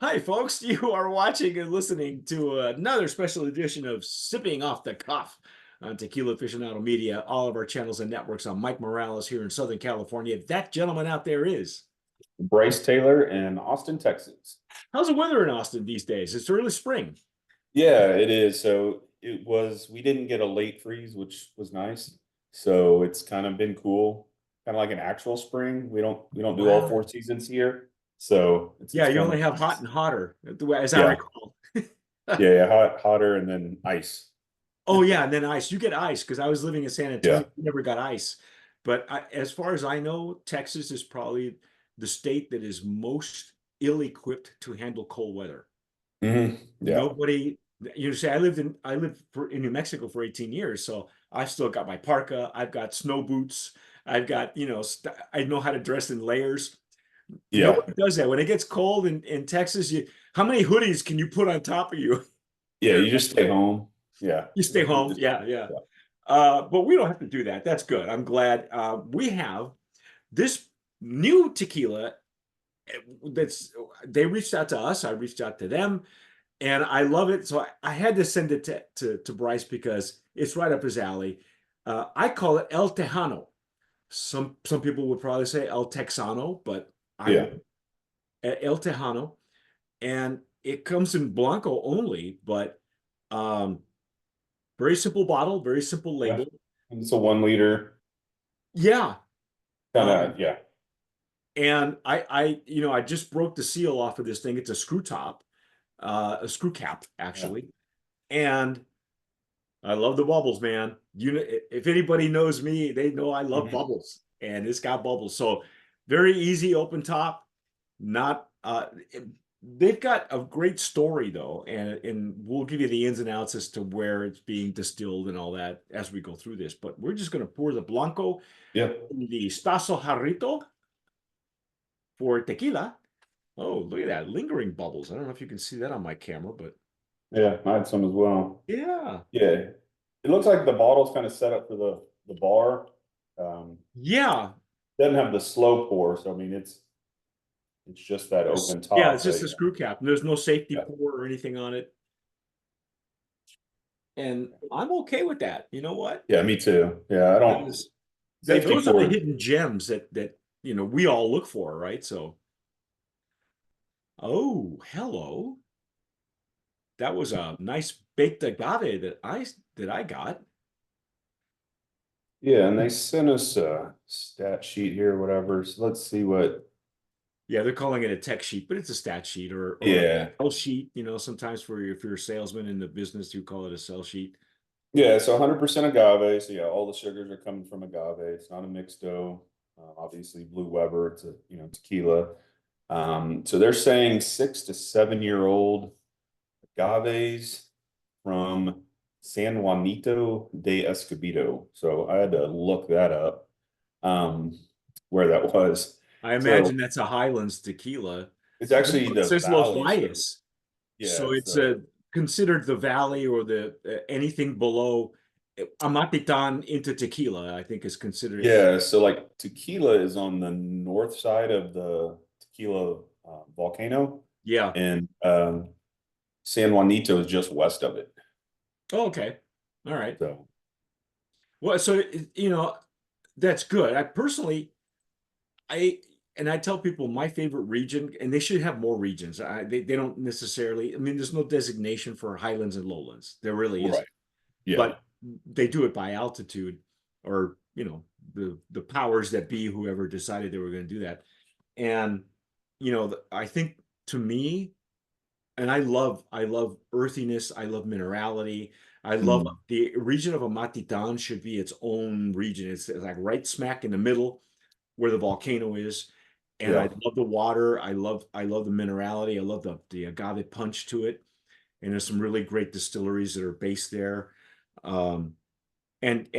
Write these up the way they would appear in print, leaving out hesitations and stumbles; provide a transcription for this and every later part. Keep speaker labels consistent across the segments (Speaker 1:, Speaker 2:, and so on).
Speaker 1: Hi, folks. You are watching and listening to another special edition of Sipping Off the Cuff on Tequila Aficionado Media, all of our channels and networks. I'm Mike Morales here in Southern California. That gentleman out there is.
Speaker 2: Bryce Taylor in Austin, Texas.
Speaker 1: How's the weather in Austin these days? It's early spring.
Speaker 2: Yeah, it is. We didn't get a late freeze, which was nice. So it's kind of been cool, kind of like an actual spring. We don't do all
Speaker 1: Wow.
Speaker 2: four seasons here. So
Speaker 1: Yeah,
Speaker 2: it's
Speaker 1: you
Speaker 2: kind
Speaker 1: only
Speaker 2: of
Speaker 1: have hot
Speaker 2: nice.
Speaker 1: and hotter, as I
Speaker 2: Yeah.
Speaker 1: recall.
Speaker 2: Yeah, hotter and then ice.
Speaker 1: Oh, yeah, and then ice. You get ice because I was living in San
Speaker 2: Yeah.
Speaker 1: Antonio. We never got ice. But as far as I know, Texas is probably the state that is most ill-equipped to handle cold weather.
Speaker 2: Yeah.
Speaker 1: Nobody, you say I lived in New Mexico for 18 years, so I've still got my parka, I've got snow boots, I've got, I know how to dress in layers.
Speaker 2: Yeah.
Speaker 1: Nobody does that. When it gets cold in Texas, how many hoodies can you put on top of you?
Speaker 2: Yeah. You just stay home. Yeah.
Speaker 1: You stay
Speaker 2: You
Speaker 1: home.
Speaker 2: just,
Speaker 1: Yeah, yeah.
Speaker 2: yeah.
Speaker 1: But we don't have to do that. That's good. I'm glad. We have this new tequila that's they reached out to us. I reached out to them, and I love it. So I had to send it to Bryce because it's right up his alley. I call it El Tejano. Some people would probably say El Texano, but
Speaker 2: Yeah.
Speaker 1: I'm El Tejano, and it comes in Blanco only, but um, very simple bottle, very simple
Speaker 2: Yeah.
Speaker 1: label.
Speaker 2: And it's a 1 liter
Speaker 1: Yeah.
Speaker 2: kind
Speaker 1: Um,
Speaker 2: of, yeah.
Speaker 1: and I just broke the seal off of this thing. It's a screw top, a screw cap,
Speaker 2: Yeah.
Speaker 1: actually. And I love the bubbles, man. If anybody knows me, they know I love
Speaker 2: Mhm.
Speaker 1: bubbles, and it's got bubbles. So very easy open top. Not they've got a great story though, and we'll give you the ins and outs as to where it's being distilled and all that as we go through this. But we're just going to pour the blanco
Speaker 2: Yeah.
Speaker 1: in the Stasso Jarrito for tequila. Oh, look at that lingering bubbles. I don't know if you can see that on my camera, but
Speaker 2: Yeah. I had some as well.
Speaker 1: yeah,
Speaker 2: Yeah. It looks like the bottle's kind of set up for the bar. Um,
Speaker 1: yeah.
Speaker 2: doesn't have the slow pour, so I mean it's just that open
Speaker 1: Yeah,
Speaker 2: top.
Speaker 1: it's
Speaker 2: But
Speaker 1: just a screw cap. There's no safety
Speaker 2: yeah,
Speaker 1: pour or anything on it. And I'm okay with that. You know what?
Speaker 2: yeah, me too. Yeah, I don't
Speaker 1: Because
Speaker 2: safety
Speaker 1: those are the
Speaker 2: pour.
Speaker 1: hidden gems that we all look for, right? So, oh, hello. That was a nice baked agave that I got.
Speaker 2: Yeah, and they sent us a stat sheet here, or whatever. So let's see what.
Speaker 1: Yeah, they're calling it a tech sheet, but it's a stat sheet or a
Speaker 2: Yeah,
Speaker 1: sell sheet. Sometimes if you're a salesman in the business, you call it a sell sheet.
Speaker 2: yeah. So 100% agave. So yeah, all the sugars are coming from agave. It's not a mixed dough. Obviously, Blue Weber. It's a tequila. So they're saying 6 to 7 year old agaves from San Juanito de Escobedo. So I had to look that up, where that was.
Speaker 1: I
Speaker 2: So
Speaker 1: imagine that's a Highlands tequila.
Speaker 2: it's
Speaker 1: This
Speaker 2: actually
Speaker 1: one
Speaker 2: the
Speaker 1: says Los
Speaker 2: valley. So
Speaker 1: Valles,
Speaker 2: yeah,
Speaker 1: so
Speaker 2: it's
Speaker 1: it's considered the valley or the anything below Amatitan into tequila. I think is considered.
Speaker 2: yeah. So like tequila is on the north side of the tequila volcano,
Speaker 1: Yeah.
Speaker 2: and San Juanito is just west of it.
Speaker 1: Oh, okay. All right.
Speaker 2: So
Speaker 1: Well, so that's good. I personally, I and I tell people my favorite region, and they should have more regions. They don't necessarily. I mean, there's no designation for highlands and lowlands. There really isn't.
Speaker 2: right, yeah,
Speaker 1: But they do it by altitude, or the powers that be, whoever decided they were going to do that. And I think, to me, and I love earthiness, I love minerality, I love
Speaker 2: mm,
Speaker 1: the region of Amatitan should be its own region. It's like right smack in the middle where the volcano is. And I
Speaker 2: yeah,
Speaker 1: love the water. I love the minerality. I love the agave punch to it. And there's some really great distilleries that are based there. Um, and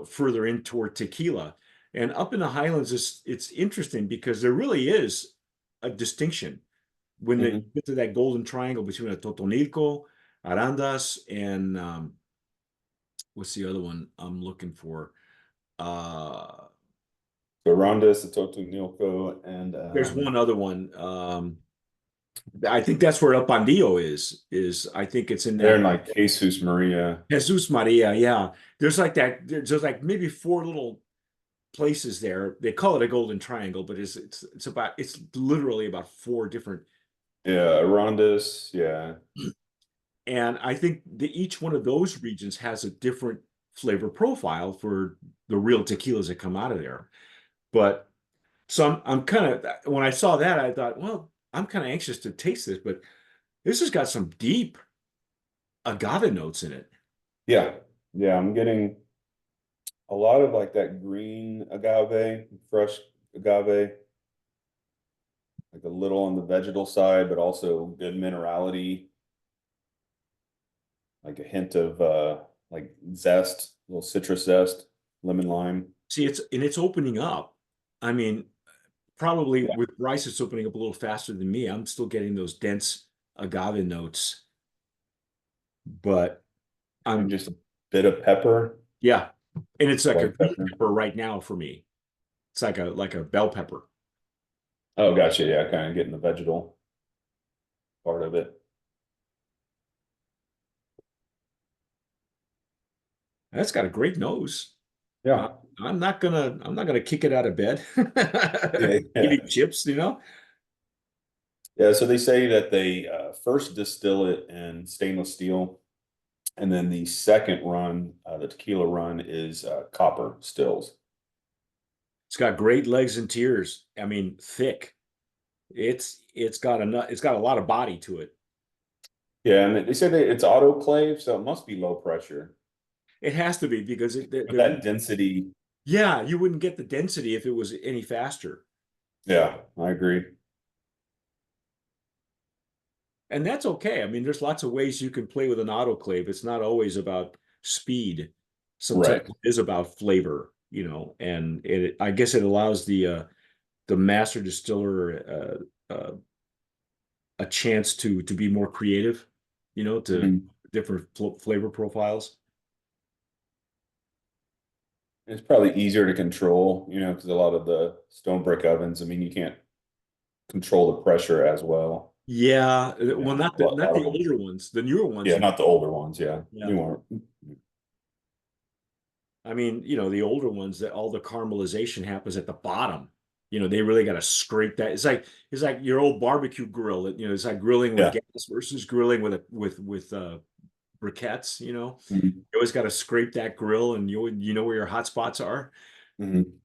Speaker 1: further in toward tequila. And up in the highlands, it's interesting because there really is a distinction when you
Speaker 2: mhm.
Speaker 1: get to that golden triangle between a Totonilco, Arandas, and what's the other one I'm looking for? Uh,
Speaker 2: So Ronda, Satoto Nilco, and
Speaker 1: there's one other one. I think that's where El Pandillo is I think it's in
Speaker 2: They're
Speaker 1: that
Speaker 2: in like Jesus Maria.
Speaker 1: Jesus Maria. Yeah. There's like that. There's like maybe four little places there. They call it a golden triangle, but it's literally about four different.
Speaker 2: Yeah, Arondis. Yeah.
Speaker 1: And I think that each one of those regions has a different flavor profile for the real tequilas that come out of there. But so I'm kind of, when I saw that, I thought, well, I'm kind of anxious to taste this, but this has got some deep agave notes in it.
Speaker 2: Yeah. Yeah. I'm getting a lot of like that green agave, fresh agave, like a little on the vegetal side, but also good minerality, like a hint of like zest, a little citrus zest, lemon lime.
Speaker 1: See, it's opening up. I mean, probably
Speaker 2: Yeah.
Speaker 1: with Bryce, it's opening up a little faster than me. I'm still getting those dense agave notes, but
Speaker 2: And
Speaker 1: I'm,
Speaker 2: just a bit of pepper,
Speaker 1: yeah. And it's like a
Speaker 2: white
Speaker 1: green
Speaker 2: pepper.
Speaker 1: pepper right now for me. It's like a bell pepper.
Speaker 2: Oh, gotcha. Yeah, kind of getting the vegetal part of it.
Speaker 1: That's got a great nose. Uh,
Speaker 2: Yeah.
Speaker 1: I'm not gonna kick it out of bed.
Speaker 2: Yeah. Yeah.
Speaker 1: Eating chips, you know.
Speaker 2: Yeah. So they say that they first distill it in stainless steel, and then the second run, the tequila run, is copper stills.
Speaker 1: It's got great legs and tears. I mean, thick. It's got a lot of body to it.
Speaker 2: Yeah, and they say that it's autoclave, so it must be low pressure.
Speaker 1: It has to be because
Speaker 2: But that density,
Speaker 1: yeah, you wouldn't get the density if it was any faster.
Speaker 2: yeah, I agree.
Speaker 1: And that's okay. I mean, there's lots of ways you can play with an autoclave. It's not always about speed. Sometimes
Speaker 2: Right.
Speaker 1: it is about flavor, and I guess it allows the master distiller a chance to be more creative, to
Speaker 2: Mhm.
Speaker 1: different flavor profiles.
Speaker 2: It's probably easier to control, because a lot of the stone brick ovens, I mean, you can't control the pressure as well.
Speaker 1: Yeah, well,
Speaker 2: Yeah,
Speaker 1: not
Speaker 2: a
Speaker 1: the
Speaker 2: lot,
Speaker 1: not
Speaker 2: lot of
Speaker 1: the
Speaker 2: them.
Speaker 1: older ones, the newer ones.
Speaker 2: Yeah, not the older ones. Yeah,
Speaker 1: Yeah,
Speaker 2: newer.
Speaker 1: I mean, the older ones that all the caramelization happens at the bottom. They really got to scrape that. It's like your old barbecue grill. It's like grilling with
Speaker 2: Yeah.
Speaker 1: gas versus grilling with briquettes.
Speaker 2: Mhm.
Speaker 1: You always got to scrape that grill, and you know where your hot spots are.
Speaker 2: Mhm.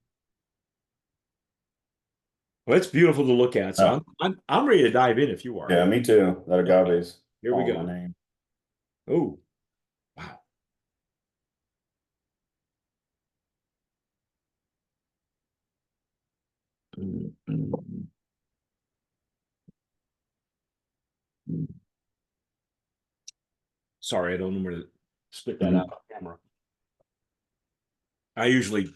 Speaker 1: Well, it's beautiful to look at. So
Speaker 2: Oh,
Speaker 1: I'm ready to dive in if you are.
Speaker 2: yeah, me too. That
Speaker 1: Okay,
Speaker 2: agave's
Speaker 1: here we
Speaker 2: calling my
Speaker 1: go.
Speaker 2: name.
Speaker 1: Oh, wow. Mm, mm, mm. Sorry, I don't know where to spit that out
Speaker 2: Mhm.
Speaker 1: on camera. I usually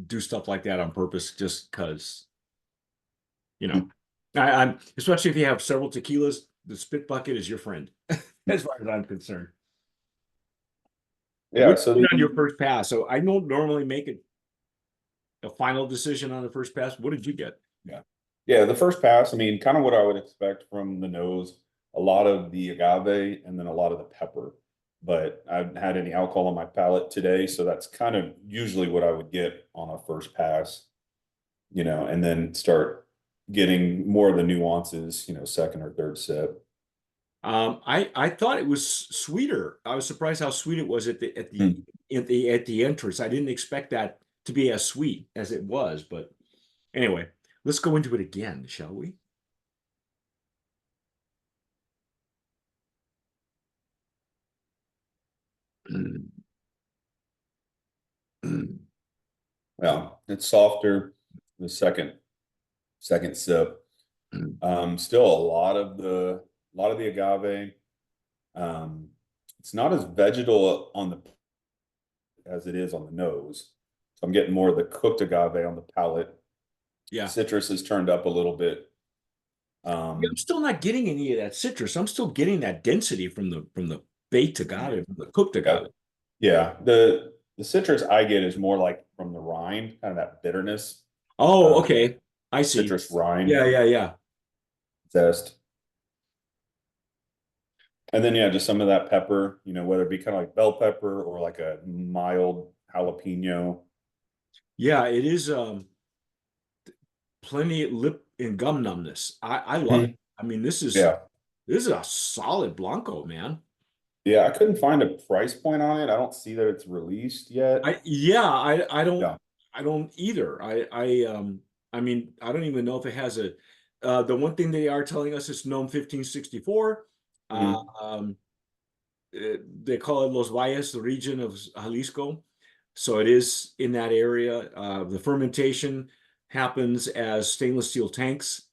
Speaker 1: do stuff like that on purpose just because, you know, I'm especially if you have several tequilas, the spit bucket is your friend, as far as I'm concerned.
Speaker 2: Yeah.
Speaker 1: What
Speaker 2: So
Speaker 1: you did on
Speaker 2: the
Speaker 1: your first pass? So I don't normally make it a final decision on the first pass. What did you get?
Speaker 2: Yeah. Yeah, the first pass, I mean, kind of what I would expect from the nose, a lot of the agave and then a lot of the pepper. But I haven't had any alcohol on my palate today, so that's kind of usually what I would get on a first pass, and then start getting more of the nuances, second or third sip.
Speaker 1: I thought it was sweeter. I was surprised how sweet it was
Speaker 2: Hmm.
Speaker 1: at the entrance. I didn't expect that to be as sweet as it was, but anyway, let's go into it again, shall we?
Speaker 2: Yeah, it's softer the second sip. Still a lot of the agave. Um, it's not as vegetal on the as it is on the nose. So I'm getting more of the cooked agave on the palate.
Speaker 1: Yeah.
Speaker 2: Citrus is turned up a little bit.
Speaker 1: Yeah, I'm
Speaker 2: Um,
Speaker 1: still not getting any of that citrus. I'm still getting that density from the baked agave, from the cooked
Speaker 2: yeah,
Speaker 1: agave.
Speaker 2: yeah. The citrus I get is more like from the rind, kind of that bitterness,
Speaker 1: Oh,
Speaker 2: uh,
Speaker 1: okay. I see.
Speaker 2: citrus rind
Speaker 1: Yeah, yeah, yeah.
Speaker 2: zest. And then yeah, just some of that pepper, whether it be kind of like bell pepper or like a mild jalapeno.
Speaker 1: Yeah, it is plenty of lip and gum numbness. I love it.
Speaker 2: Mhm.
Speaker 1: I mean, this is
Speaker 2: Yeah.
Speaker 1: this is a solid Blanco, man.
Speaker 2: Yeah, I couldn't find a price point on it. I don't see that it's released yet.
Speaker 1: I
Speaker 2: Yeah.
Speaker 1: I don't either. I mean, I don't even know if it has a the one thing they are telling us is GNOME 1564.
Speaker 2: Mhm.
Speaker 1: Um they call it Los Valles, the region of Jalisco. So it is in that area. The fermentation happens as stainless steel tanks.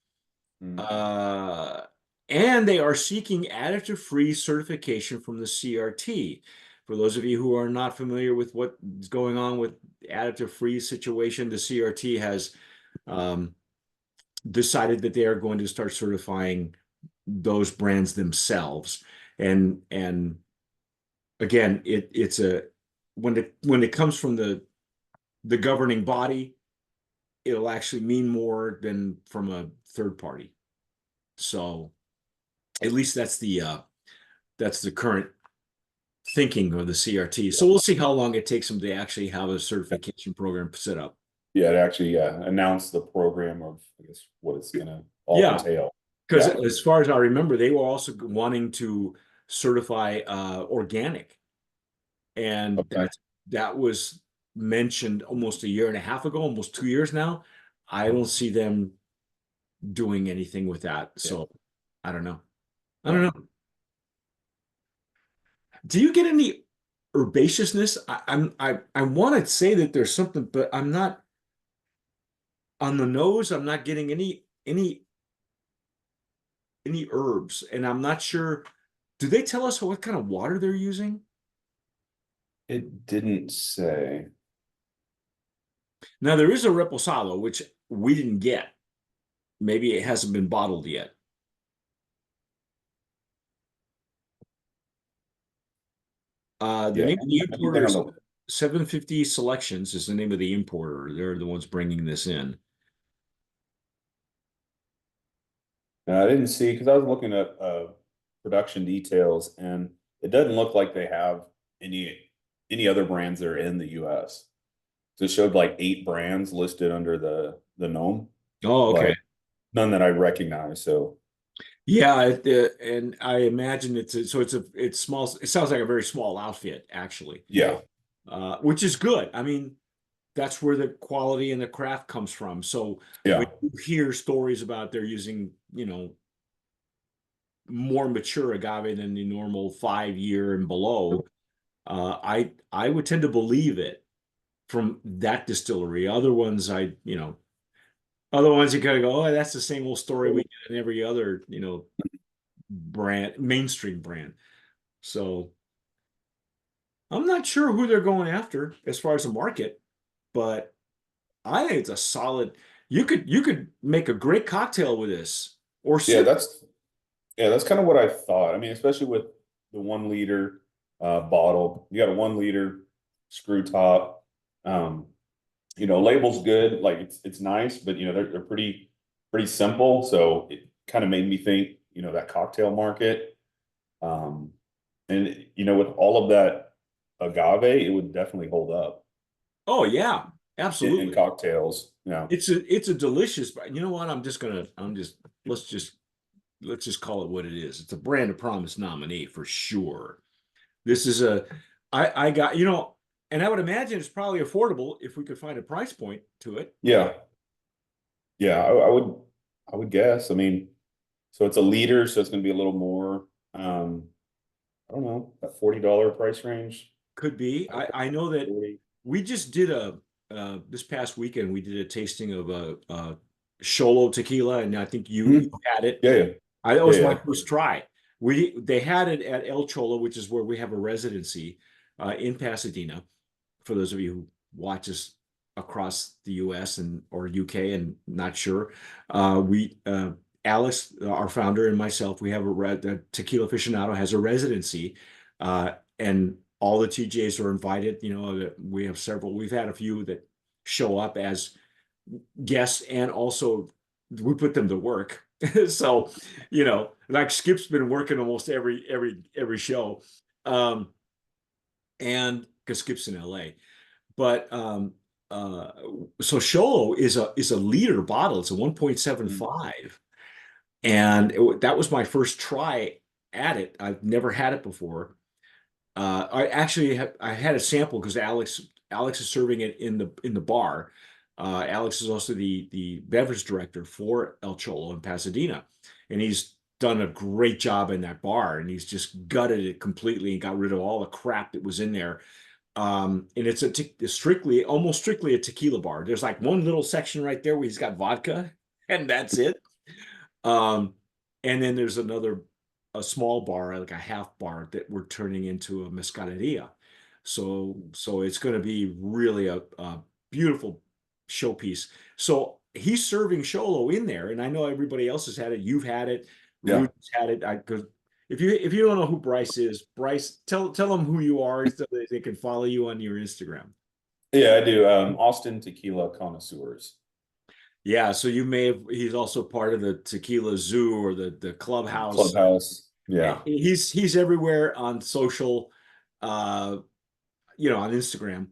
Speaker 2: Mhm.
Speaker 1: Uh, and they are seeking additive-free certification from the CRT. For those of you who are not familiar with what's going on with additive-free situation, the CRT has um, decided that they are going to start certifying those brands themselves. And again, it's a when it comes from the governing body, it'll actually mean more than from a third party. So at least that's the current thinking of the CRT. So we'll see how long it takes them to actually have a certification program set up.
Speaker 2: Yeah, to actually, announce the program of, I guess, what it's gonna all
Speaker 1: Yeah,
Speaker 2: entail.
Speaker 1: because
Speaker 2: Yeah.
Speaker 1: as far as I remember, they were also wanting to certify organic, and
Speaker 2: Okay.
Speaker 1: that was mentioned almost a year and a half ago, almost 2 years now. I don't see them doing anything with that.
Speaker 2: Yeah.
Speaker 1: So I don't know. I don't
Speaker 2: Yeah.
Speaker 1: know. Do you get any herbaceousness? I want to say that there's something, but I'm not on the nose. I'm not getting any herbs, and I'm not sure. Do they tell us what kind of water they're using?
Speaker 2: It didn't say.
Speaker 1: Now there is a reposado, which we didn't get. Maybe it hasn't been bottled yet. The
Speaker 2: Yeah.
Speaker 1: name of the
Speaker 2: Anything
Speaker 1: importer
Speaker 2: on
Speaker 1: is
Speaker 2: the
Speaker 1: 750 Selections is the name of the importer. They're the ones bringing this in.
Speaker 2: No, I didn't see because I was looking at production details, and it doesn't look like they have any other brands that are in the U.S. So it showed like 8 brands listed under the gnome,
Speaker 1: Oh, okay.
Speaker 2: but none that I recognize. So
Speaker 1: Yeah, and I imagine it's small. It sounds like a very small outfit, actually,
Speaker 2: yeah,
Speaker 1: which is good. I mean, that's where the quality and the craft comes from. So when
Speaker 2: yeah,
Speaker 1: you hear stories about they're using, more mature agave than the normal 5 year and below, I would tend to believe it from that distillery. Other ones you kind of go, oh, that's the same old story we get in every other, brand, mainstream brand. So I'm not sure who they're going after as far as the market, but I think it's a solid. You could make a great cocktail with this or
Speaker 2: yeah.
Speaker 1: sip.
Speaker 2: That's kind of what I thought. I mean, especially with the 1 liter bottle, you got a 1 liter screw top. Um, label's good, like it's nice, but they're pretty simple. So it kind of made me think, that cocktail market. Um, and with all of that agave, it would definitely hold up
Speaker 1: Oh yeah,
Speaker 2: in
Speaker 1: absolutely.
Speaker 2: cocktails. Yeah.
Speaker 1: It's a delicious. You know what? I'm just let's just let's just call it what it is. It's a brand of promise nominee for sure. This is a I got and I would imagine it's probably affordable if we could find a price point to it.
Speaker 2: Yeah. Yeah. I would guess. I mean, so it's a liter, so it's going to be a little more. I don't know, that $40 price range.
Speaker 1: Could be. I know that
Speaker 2: 40.
Speaker 1: we just did a this past weekend we did a tasting of a Xolo tequila, and I think you
Speaker 2: Mhm.
Speaker 1: had it.
Speaker 2: Yeah, yeah,
Speaker 1: That
Speaker 2: yeah,
Speaker 1: was my
Speaker 2: yeah.
Speaker 1: first try. They had it at El Cholo, which is where we have a residency in Pasadena. For those of you who watch us across the U.S. and or UK and not sure, we Alex, our founder, and myself, we have the Tequila Aficionado has a residency, and all the TJs are invited. We have several. We've had a few that show up as guests, and also we put them to work So, like Skip's been working almost every show. Um, and because Skip's in LA. But uh so Sholo is a liter bottle. It's a
Speaker 2: Mm.
Speaker 1: 1.75. And that was my first try at it. I've never had it before. I had a sample because Alex is serving it in the bar. Alex is also the beverage director for El Cholo in Pasadena, and he's done a great job in that bar. And he's just gutted it completely and got rid of all the crap that was in there. And it's almost strictly a tequila bar. There's like one little section right there where he's got vodka, and that's it. Um, and then there's a small bar, like a half bar, that we're turning into a mezcaleria. So it's going to be really a beautiful showpiece. So he's serving Sholo in there, and I know everybody else has had it. You've had it.
Speaker 2: Yeah.
Speaker 1: Rudy's had it. Because if you don't know who Bryce is, Bryce, tell them who you are so that they can follow you on your Instagram.
Speaker 2: Yeah, I do. Austin Tequila Connoisseurs.
Speaker 1: Yeah, so he's also part of the Tequila Zoo or the clubhouse.
Speaker 2: Clubhouse. Yeah.
Speaker 1: He's everywhere on social, uh, on Instagram,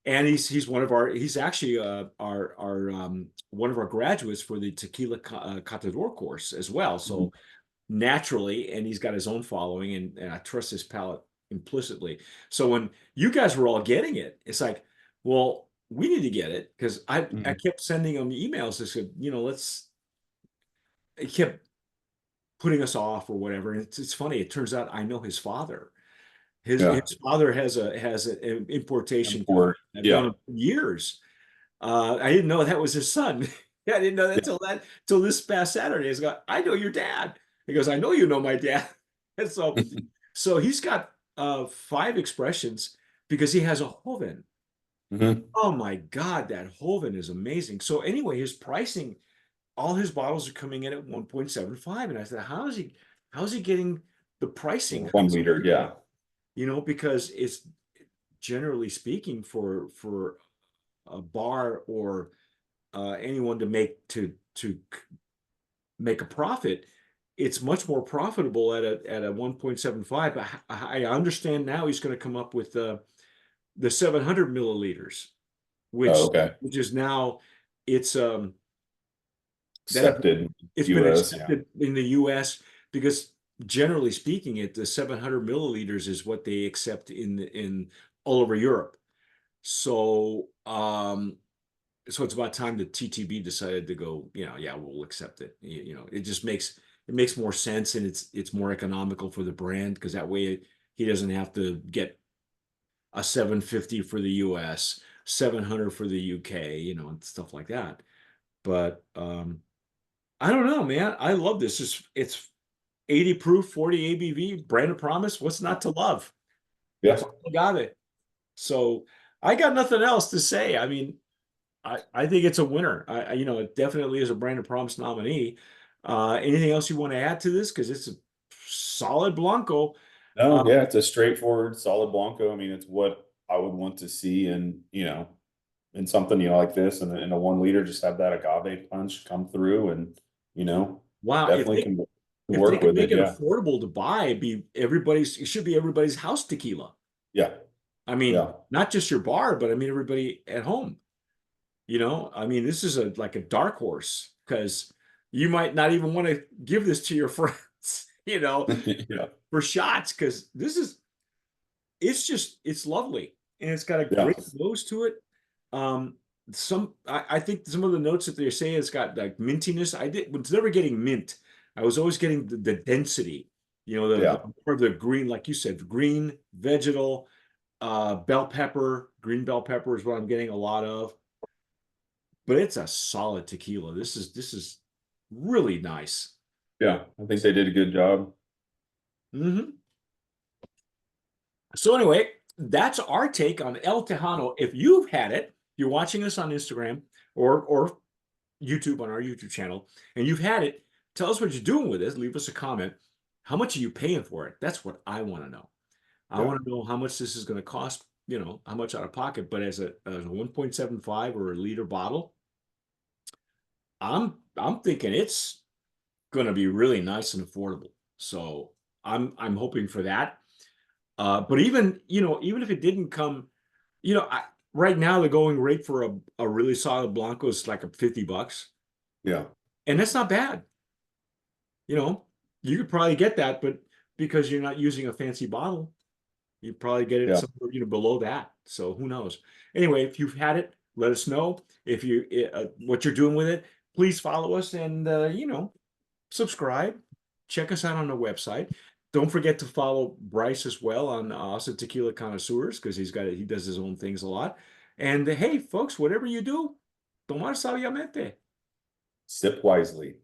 Speaker 1: and he's he's actually our one of our graduates for the Tequila Catador course as well.
Speaker 2: Mhm.
Speaker 1: So naturally, and he's got his own following, and I trust his palate implicitly. So when you guys were all getting it, it's like, well, we need to get it because I
Speaker 2: Mhm.
Speaker 1: kept sending them emails that said, let's. It kept putting us off or whatever. And it's funny. It turns out I know his father. His
Speaker 2: Yeah.
Speaker 1: father has an importation company.
Speaker 2: Import.
Speaker 1: I've known
Speaker 2: Yeah.
Speaker 1: him for years. I didn't know that was his son. I didn't know that
Speaker 2: Yeah.
Speaker 1: till this past Saturday. He's got, I know your dad. He goes, I know you know my dad. And so he's got 5 expressions because he has a Hoven.
Speaker 2: Mhm.
Speaker 1: Oh my God, that Hoven is amazing. So anyway, his pricing, all his bottles are coming in at 1.75. And I said, how's he getting the pricing?
Speaker 2: 1 liter. Yeah.
Speaker 1: Because it's generally speaking for a bar or anyone to make a profit, it's much more profitable at a 1.75. But I understand now he's going to come up with the 700 milliliters,
Speaker 2: Oh,
Speaker 1: which
Speaker 2: okay.
Speaker 1: which is now it's that have
Speaker 2: Accepted
Speaker 1: it's been
Speaker 2: US. Yeah.
Speaker 1: accepted in the U.S. because generally speaking, the 700 milliliters is what they accept in all over Europe. So so it's about time the TTB decided to go, yeah, we'll accept it. It just makes more sense, and it's more economical for the brand because that way he doesn't have to get a 750 for the US, 700 for the UK, and stuff like that. But I don't know, man. I love this. It's 80 proof, 40 ABV, brand of promise. What's not to love?
Speaker 2: Yeah.
Speaker 1: It's agave. So I got nothing else to say. I mean, I think it's a winner. It definitely is a brand of promise nominee. Anything else you want to add to this? Because it's a solid Blanco.
Speaker 2: No,
Speaker 1: Uh,
Speaker 2: yeah, it's a straightforward, solid Blanco. I mean, it's what I would want to see in something like this, and in a 1 liter, just have that agave punch come through, and you know,
Speaker 1: wow,
Speaker 2: definitely can
Speaker 1: if they
Speaker 2: work
Speaker 1: could
Speaker 2: with
Speaker 1: make
Speaker 2: it.
Speaker 1: it
Speaker 2: Yeah,
Speaker 1: affordable to buy, it should be everybody's house tequila.
Speaker 2: yeah,
Speaker 1: I mean,
Speaker 2: yeah,
Speaker 1: not just your bar, but I mean everybody at home. I mean, this is like a dark horse because you might not even want to give this to your friends,
Speaker 2: yeah,
Speaker 1: for shots because it's lovely and it's got a
Speaker 2: yeah.
Speaker 1: great nose to it. I think some of the notes that they're saying it's got like mintiness. I was never getting mint. I was always getting the density, the
Speaker 2: Yeah,
Speaker 1: more of the green, like you said, green, vegetal, bell pepper, green bell pepper is what I'm getting a lot of. But it's a solid tequila. This is really nice.
Speaker 2: yeah. I think they did a good job.
Speaker 1: Hmm. So anyway, that's our take on El Tejano. If you've had it, you're watching us on Instagram or YouTube on our YouTube channel, and you've had it, tell us what you're doing with it. Leave us a comment. How much are you paying for it? That's what I want to know. I
Speaker 2: Yeah,
Speaker 1: want to know how much this is going to cost, how much out of pocket. But as a 1.75 or a liter bottle, I'm thinking it's going to be really nice and affordable. So I'm hoping for that. But even, even if it didn't come, right now the going rate for a really solid Blanco is like a $50,
Speaker 2: Yeah.
Speaker 1: and that's not bad. You know, you could probably get that, but because you're not using a fancy bottle, you probably get it
Speaker 2: Yeah.
Speaker 1: somewhere, below that. So who knows? Anyway, if you've had it, let us know. If you what you're doing with it. Please follow us and subscribe. Check us out on the website. Don't forget to follow Bryce as well on Awesome Tequila Connoisseurs, because he does his own things a lot. And hey, folks, whatever you do, tomar sabiamente.
Speaker 2: Sip wisely.